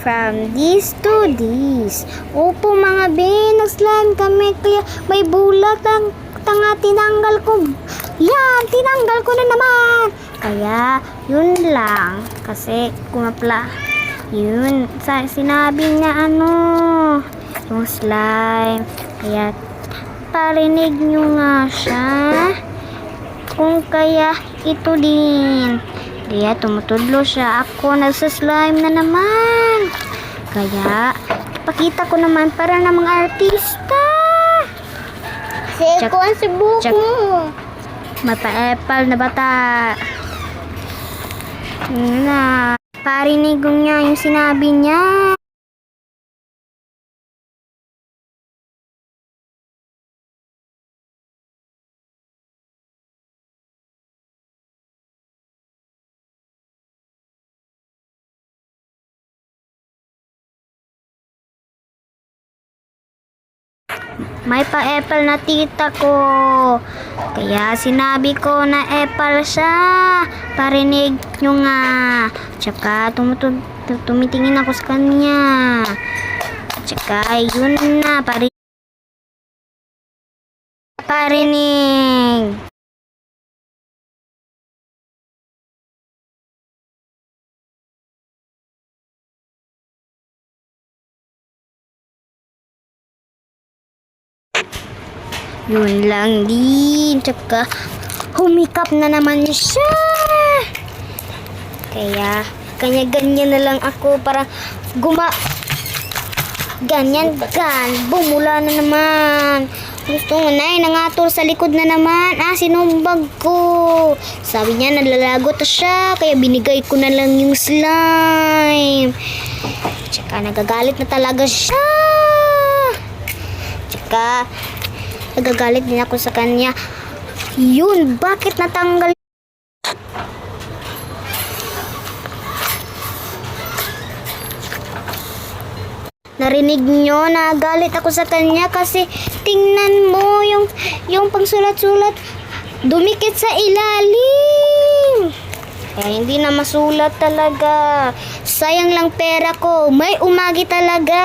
from this to this. Opo mga ben, nag-slime kami kaya may bulat ang tanga tinanggal ko. Yan, tinanggal ko na naman. Kaya, yun lang. Kasi, kumapla. Yun, sinabi niya yung slime. Kaya, parinig nyo nga siya. Kung kaya, ito din. Kaya, tumutudlo siya. Ako, nagsaslime na naman. Kaya, pakita ko naman para na mga artista. Seko ang subok mo. Mapa-apple na bata. Yun na. Parinig niya yung sinabi niya. May pa-apple na tita ko. Kaya sinabi ko na apple siya. Parinig nyo nga. Tsaka tumitingin ako sa kanya. Tsaka yun na. Parinig. Yun lang din. Tsaka, humikap na naman siya. Kaya, kanya-ganyan na lang ako para ganyan. Bumula na naman. Gusto mo na nangatol sa likod na naman. Sinumbag ko. Sabi niya, nalalagot na siya. Kaya binigay ko na lang yung slime. Tsaka, nagagalit na talaga siya. Tsaka, nagagalit din ako sa kanya. Yun, bakit natanggal? Narinig nyo, nagalit ako sa kanya kasi tingnan mo yung pangsulat-sulat dumikit sa ilalim. Kaya hindi na masulat talaga. Sayang lang pera ko. May umagi talaga.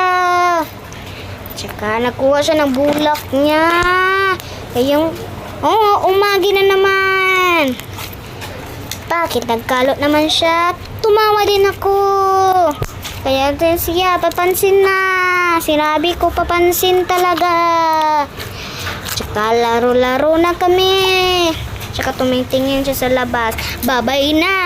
Tsaka nakuha siya ng bulak niya. Kaya umagi na naman. Bakit nagkalot naman siya? Tumawa din ako. Kaya siya, papansin na. Sinabi ko papansin talaga. Tsaka laro-laro na kami. Tsaka tumitingin siya sa labas. Babay na.